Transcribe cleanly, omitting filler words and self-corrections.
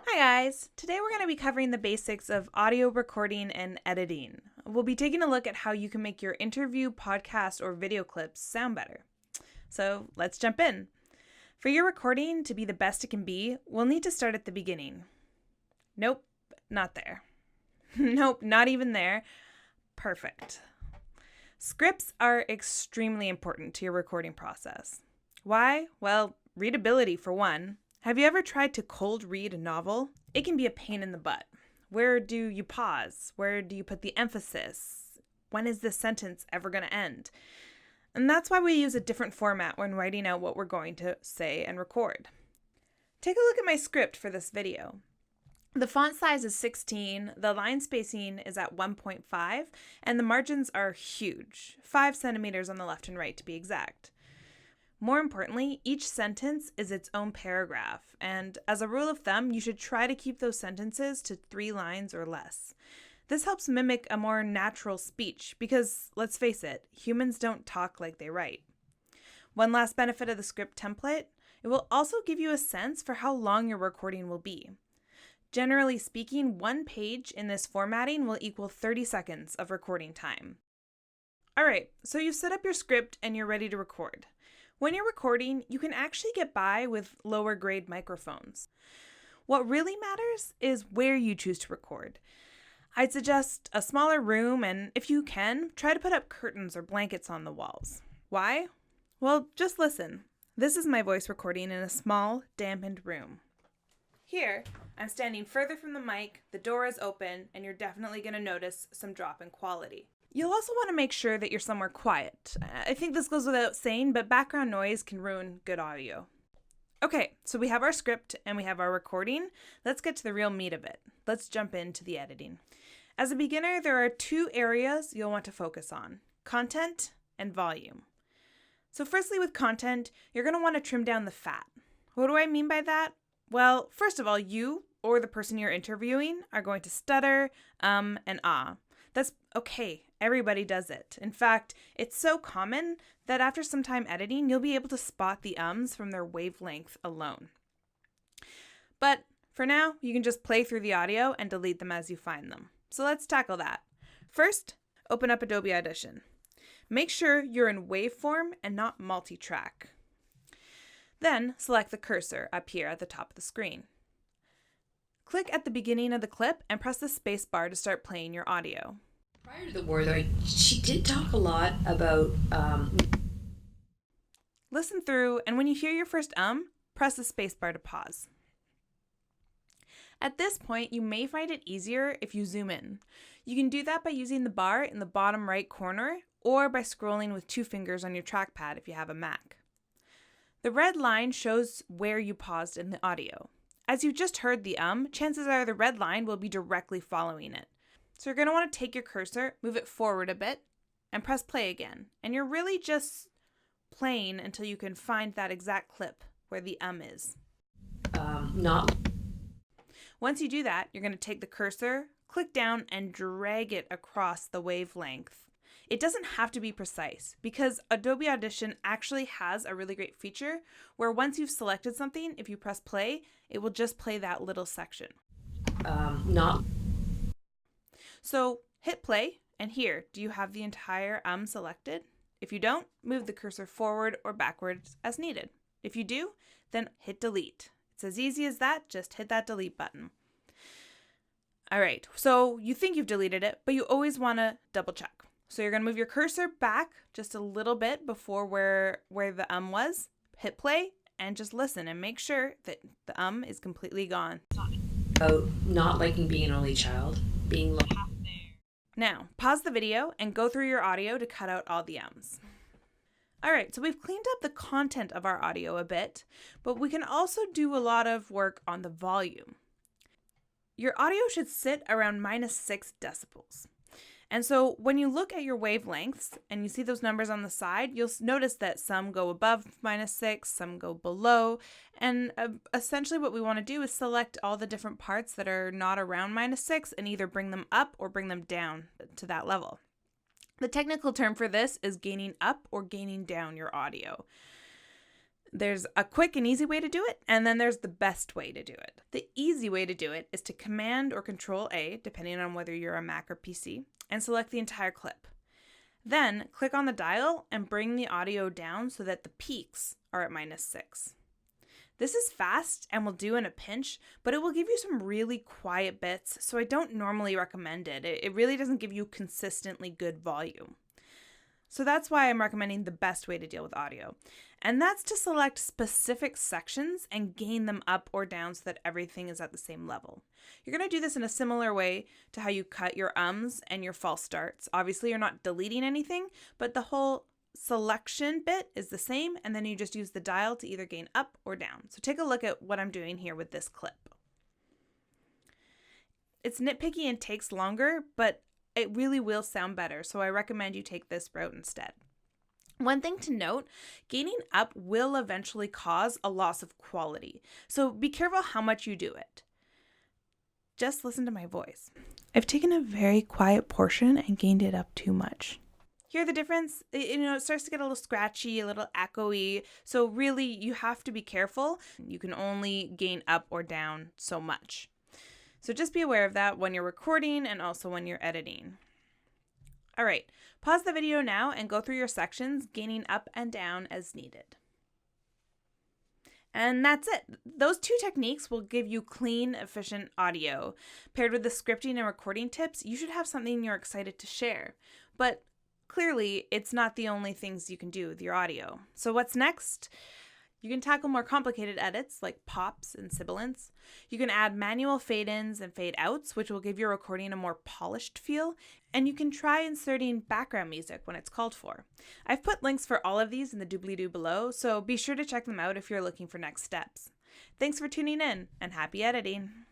Hi guys! Today we're going to be covering the basics of audio recording and editing. We'll be taking a look at how you can make your interview, podcast, or video clips sound better. So let's jump in. For your recording to be the best it can be, we'll need to start at the beginning. Nope, not there. Nope, not even there. Perfect. Scripts are extremely important to your recording process. Why? Well, readability for one. Have you ever tried to cold read a novel? It can be a pain in the butt. Where do you pause? Where do you put the emphasis? When is this sentence ever going to end? And that's why we use a different format when writing out what we're going to say and record. Take a look at my script for this video. The font size is 16, the line spacing is at 1.5, and the margins are huge, 5 centimeters on the left and right to be exact. More importantly, each sentence is its own paragraph, and as a rule of thumb, you should try to keep those sentences to 3 lines or less. This helps mimic a more natural speech because, let's face it, humans don't talk like they write. One last benefit of the script template, it will also give you a sense for how long your recording will be. Generally speaking, 1 page in this formatting will equal 30 seconds of recording time. Alright, so you've set up your script and you're ready to record. When you're recording, you can actually get by with lower grade microphones. What really matters is where you choose to record. I'd suggest a smaller room and, if you can, try to put up curtains or blankets on the walls. Why? Well, just listen. This is my voice recording in a small, dampened room. Here, I'm standing further from the mic, the door is open, and you're definitely going to notice some drop in quality. You'll also want to make sure that you're somewhere quiet. I think this goes without saying, but background noise can ruin good audio. Okay, so we have our script and we have our recording. Let's get to the real meat of it. Let's jump into the editing. As a beginner, there are 2 areas you'll want to focus on: content and volume. So firstly, with content, you're going to want to trim down the fat. What do I mean by that? Well, first of all, you or the person you're interviewing are going to stutter, and ah. That's okay. Everybody does it. In fact, it's so common that after some time editing, you'll be able to spot the ums from their wavelength alone. But for now, you can just play through the audio and delete them as you find them. So let's tackle that. First, open up Adobe Audition. Make sure you're in waveform and not multi-track. Then select the cursor up here at the top of the screen. Click at the beginning of the clip and press the space bar to start playing your audio. Prior to the war, though, she did talk a lot about... Listen through, and when you hear your first press the space bar to pause. At this point, you may find it easier if you zoom in. You can do that by using the bar in the bottom right corner or by scrolling with 2 fingers on your trackpad if you have a Mac. The red line shows where you paused in the audio. As you just heard the chances are the red line will be directly following it. So you're going to want to take your cursor, move it forward a bit, and press play again. And you're really just playing until you can find that exact clip where the is. Not... Once you do that, you're going to take the cursor, click down, and drag it across the wavelength. It doesn't have to be precise because Adobe Audition actually has a really great feature where once you've selected something, if you press play, it will just play that little section. Not... So hit play, and here, do you have the entire selected? If you don't, move the cursor forward or backwards as needed. If you do, then hit delete. It's as easy as that, just hit that delete button. All right, so you think you've deleted it, but you always want to double check. So you're going to move your cursor back just a little bit before where the was, hit play, and just listen and make sure that the is completely gone. About not liking being an only child, being like... Now, pause the video and go through your audio to cut out all the ums. Alright, so we've cleaned up the content of our audio a bit, but we can also do a lot of work on the volume. Your audio should sit around -6 decibels. And so when you look at your wavelengths and you see those numbers on the side, you'll notice that some go above -6, some go below. And essentially what we want to do is select all the different parts that are not around -6 and either bring them up or bring them down to that level. The technical term for this is gaining up or gaining down your audio. There's a quick and easy way to do it, and then there's the best way to do it. The easy way to do it is to Command or Control A, depending on whether you're a Mac or PC, and select the entire clip. Then click on the dial and bring the audio down so that the peaks are at -6. This is fast and will do in a pinch, but it will give you some really quiet bits, so I don't normally recommend it. It really doesn't give you consistently good volume. So that's why I'm recommending the best way to deal with audio. And that's to select specific sections and gain them up or down so that everything is at the same level. You're going to do this in a similar way to how you cut your ums and your false starts. Obviously, you're not deleting anything, but the whole selection bit is the same, and then you just use the dial to either gain up or down. So take a look at what I'm doing here with this clip. It's nitpicky and takes longer, but it really will sound better, so I recommend you take this route instead. One thing to note, gaining up will eventually cause a loss of quality, so be careful how much you do it. Just listen to my voice. I've taken a very quiet portion and gained it up too much. Hear the difference? It starts to get a little scratchy, a little echoey. So really, you have to be careful. You can only gain up or down so much. So just be aware of that when you're recording and also when you're editing. All right, pause the video now and go through your sections, gaining up and down as needed. And that's it. Those two techniques will give you clean, efficient audio. Paired with the scripting and recording tips, you should have something you're excited to share. But clearly, it's not the only things you can do with your audio. So what's next? You can tackle more complicated edits like pops and sibilants. You can add manual fade-ins and fade-outs, which will give your recording a more polished feel. And you can try inserting background music when it's called for. I've put links for all of these in the doobly-doo below, so be sure to check them out if you're looking for next steps. Thanks for tuning in, and happy editing!